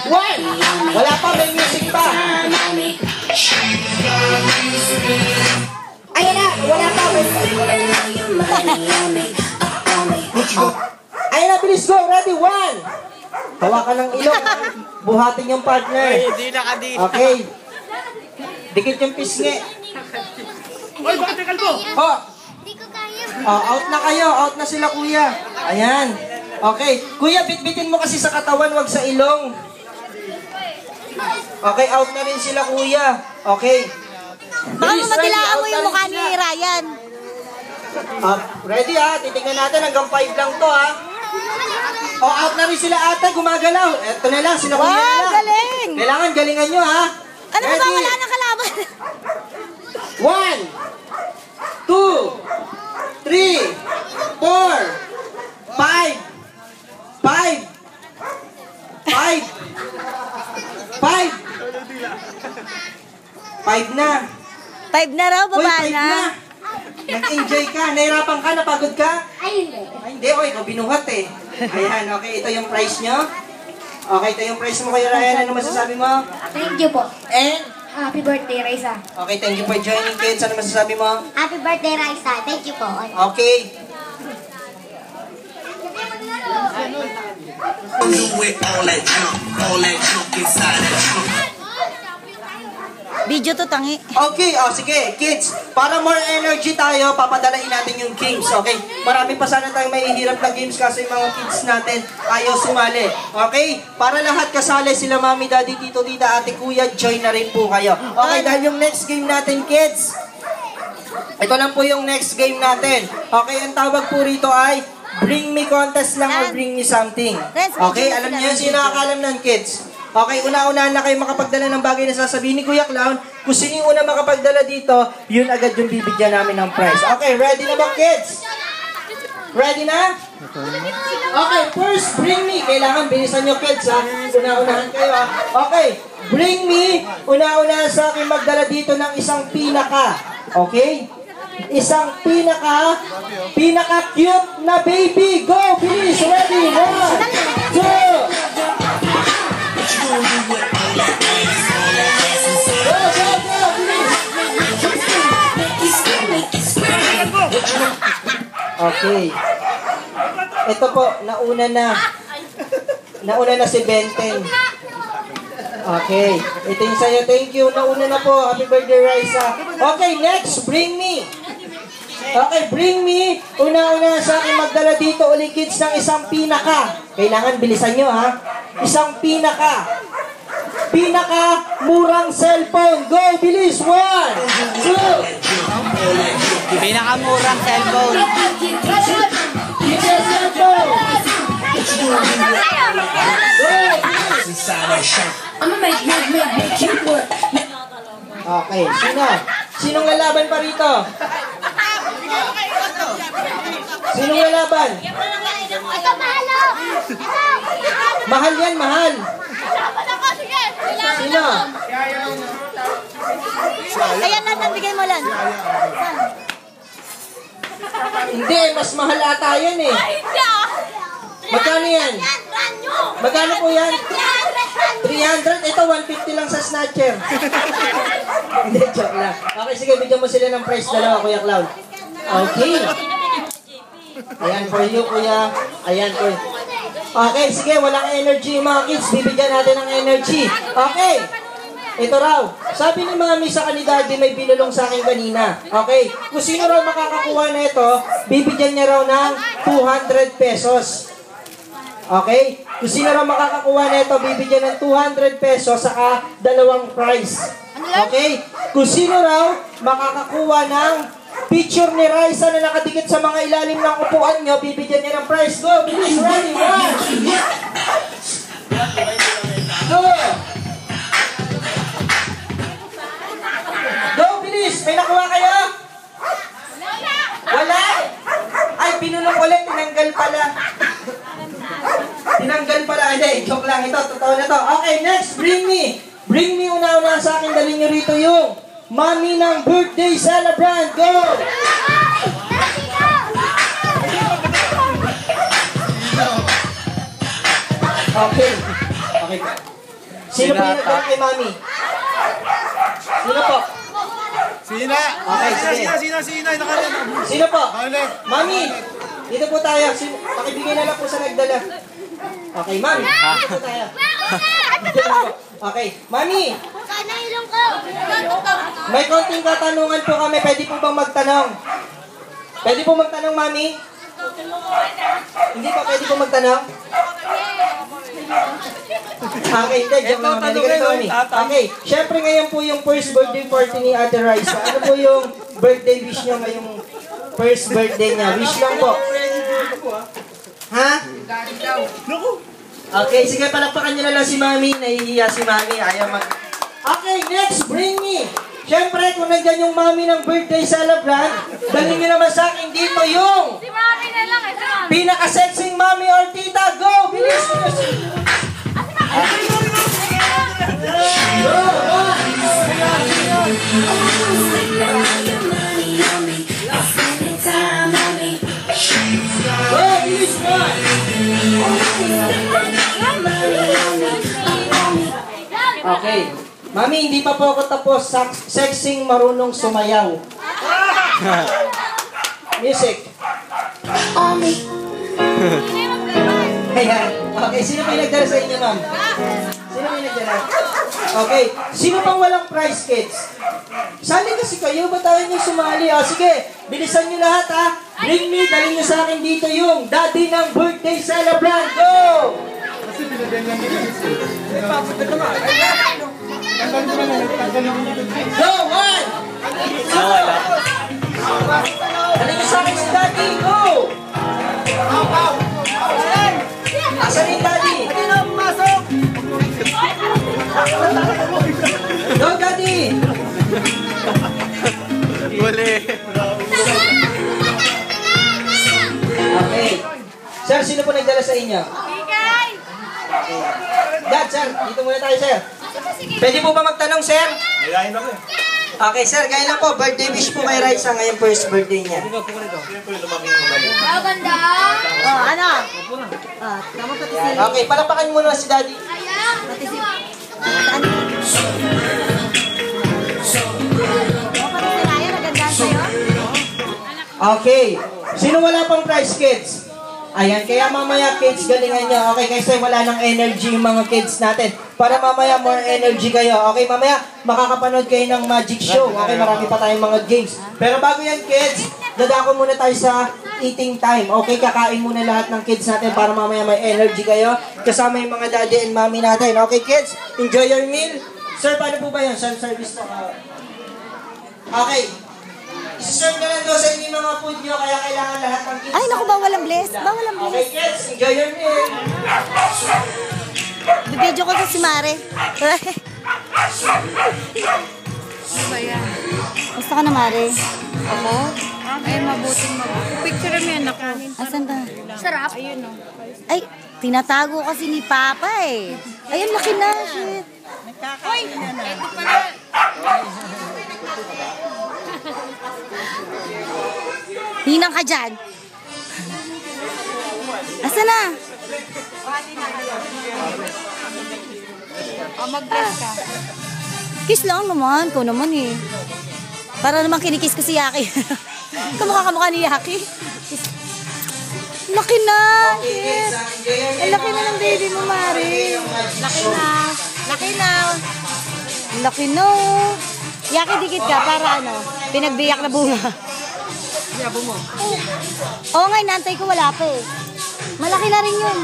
One! Wala pa, may music pa. Ayan na, wala pa. Ayan na, bilis go. Ready? One! Hawakan ng ilong. Buhatin yung partner. Okay. Dikit yung pisngi. Oy, bakit may kalbo? Oh. Out na kayo. Out na sila, kuya. Ayan. Okay. Kuya, bitbitin mo kasi sa katawan, wag sa ilong. Okay, out na rin sila, kuya. Okay. Baka madilaan mo yung mukha ni Ryan. Ready ha? Titignan natin. Hanggang 5 lang to ha. Out na rin sila ate. Gumagalaw. Eto na lang. Sila kuya na lang. Wow, galing. Kailangan galingan nyo ha. Ano ba, wala na kalaban? 1, 2, 3, 4, 5 na. 5 na raw, baba Uy, 5 na. Nag-enjoy ka? Nahirapan ka? Napagod ka? Ay, hindi. Ay, hindi. O, ikaw binuhat eh. Ayan, okay. Ito yung price nyo. Okay, ito yung price mo, Kuya Ryan. Ano masasabi mo? Thank you po. And? Happy birthday, Raisa. Okay, thank you for joining, kids. Ano masasabi mo? Happy birthday, Raisa. Thank you po. Okay. Video to, tangi. Okay, sige, kids. Para more energy tayo, papadalain natin yung games, okay? Marami pa sana tayong mahihirap na games kasi yung mga kids natin ayaw sumali. Okay? Para lahat kasali, sila mami, daddy, tito, tita, ate, kuya, join na rin po kayo. Okay, dahil yung next game natin, kids, ito lang po yung next game natin. Okay, ang tawag po rito ay Bring Me Contest lang or Bring Me Something. Okay, alam niyo yun, sino nakakalam ng kids? Okay, una-unahan na kayo makapagdala ng bagay na sasabihin ni Kuya Clown. Kung sino yung una makapagdala dito, yun agad yung bibigyan namin ng prize. Okay, ready na ba, kids? Ready na? Okay, first, bring me. Kailangan bilisan nyo, kids, ha? Una-unahan kayo, ha? Okay, bring me. Una-unahan sa akin magdala dito ng isang pinaka. Okay? Isang pinaka-cute na baby. Go, bilis. Ready? 1, 2, okay. Ito po, nauna na si Benten. Okay. Ito yung sa'yo. Thank you. Nauna na po. Happy birthday, Raisa. Okay, next. Bring me. Okay, bring me. Una-una sa akin magdala dito ulit, kids, ng isang pinaka. Kailangan bilisan nyo, ha? Isang pinaka-murang cellphone. Go, bilis. 1, 2. Pinakamurang cellphone. Cellphone. Go. Okay, sino? Sinong lalaban pa rito? Sinong lalaban? Ito, mahalo! Mahal yan, mahal. Sino? Ayan lang, nabigay mo lang. Hindi, mas mahal ata yan eh. Magkano yan? Magkano po yan? 300? Ito, 150 lang sa snatcher. Hindi, joke lang. Okay, sige, bigyan mo sila ng price dalawa, Kuya Clown. Okay. Ayan for you, Kuya. Ayan for you. Okay, sige, walang energy mga kids. Bibigyan natin ng energy. Okay. Ito raw. Sabi ni Mami sa kanila, may binulong sa akin kanina. Okay. Kung sino raw makakakuha na ito, bibigyan niya raw ng 200 pesos. Okay? Kung sino raw makakakuha na ito, bibigyan ng 200 pesos saka dalawang prize. Okay? Kung sino raw makakakuha ng picture ni Raisa na nakadikit sa mga ilalim ng upuan nyo, bibigyan niya ng prize. Go! Bilis! Ready! 1! Go! Go! Bilis! May nakuha kayo? Wala? Ay, binulong ulit. Tinanggal pala. Tinanggal pala. Hindi, joke lang ito. Totoo na to. Okay, next. Bring me. Bring me una-una sa akin. Dali nyo rito yung Mami ng birthday celebrant. Go! Okay. Okay. Sino po yung nagdala kay Mami? Sino po? Sina. Okay, sige. Sina. Nakalimutan. Sino po? Violet. Mami, dito po tayo. Pakibigay na lang po sa nagdala. Okay, Mami, dito po tayo. Dito lang po. Okay, Mami, Sana ilong ko. may konting katanungan po kami. Pwede po bang magtanong? Pwede po magtanong, Mami? Hindi pa pwede po magtanong? Okay, hindi. Diyan lang. Mami. Okay, syempre ngayon po yung first birthday party ni Ate Raisa. Ano po yung birthday wish niyo ngayong first birthday niya? Wish lang po. Ha? Okay, sige, palakpakan niyo na lang si Mami. Nahihiya si Mami. Ayaw mag... Okay, next, bring me. Siyempre, kung nandyan yung Mami ng birthday celebrant, dalhin niyo naman sa akin dito yung Si Mami na lang, ito. pinaka-sexing Mami or Tita. Go! Bilis! Go! Go! Bilis mo! Okay. Mami, hindi pa po ako tapos. Sexing marunong sumayaw. Music. Ayan. Okay, sino pa yung nagdala sa inyo, ma'am? Sino yung nagdala? Okay. Sino pang walang prize, kids? Sali kasi kayo, ba't tayo niyo sumali? O, sige, bilisan niyo lahat, ha? Bring me, dalhin niyo sa akin dito yung daddy ng birthday celebrant. Go! Go, one! Dalhin niyo sa akin si daddy. Go! Asan yung daddy? Go, daddy! Okay. Sir, sino po nagdala sa inyo? Bigay! Dad, sir, dito muna tayo, sir. Pwede po ba magtanong, sir? Mayayin ako eh. Okay, sir, gaya lang po, birthday wish po kay Raisa ngayong first birthday niya. Sino po yung lumaming umayin? Wow, ganda. Oh, ano? Tama pati si... Okay, palapakan muna si daddy. Ayan. Pati si... Saan? Oh, pati si Raya, nagandaan sa'yo? Okay. Sino wala pang prize, kids? Ayan, kaya mamaya kids, galingan nyo. Okay, kasi wala ng energy yung mga kids natin. Para mamaya more energy kayo. Okay, mamaya makakapanood kayo ng magic show. Okay, marami pa tayong mga games. Pero bago yan, kids, dadako muna tayo sa eating time. Okay, kakain muna lahat ng kids natin para mamaya may energy kayo. Kasama yung mga daddy and mommy natin. Okay, kids, enjoy your meal. Sir, paano po ba yun? Self-service po. Okay. Isi-serve na lang doon sa inyo mga food nyo, kaya kailangan lahat ng kids. Ay, naku, bawal ang bless. Bawal ang Okay, bless. kids, enjoy your meal. Bibidyo ko to si Mare. Ano ba yan? Gusto ka na, Mare? Ako? Ay, mabuting mabuting. Picture mo yan ako. Asan ba? Sarap. Ayun o. Ay, tinatago kasi ni Papa eh. Ayun, laki na. Shit. Hoy! Ito pala. Hinang ka dyan. Asan na? O, mag-bless ka. Kiss lang naman. Ikaw naman eh. Para naman kinikiss ko si Yaki. Kamukha ni Yaki. Kiss. Laki na. Shit. Ang laki na ng baby mo, Mari. Laki na. Laki na. Laki na. Yaki, dikit ka para ano, pinagbiyak na bunga. Yabo mo. Oo nga, inaantay ko wala pa eh. Malaki na rin yun.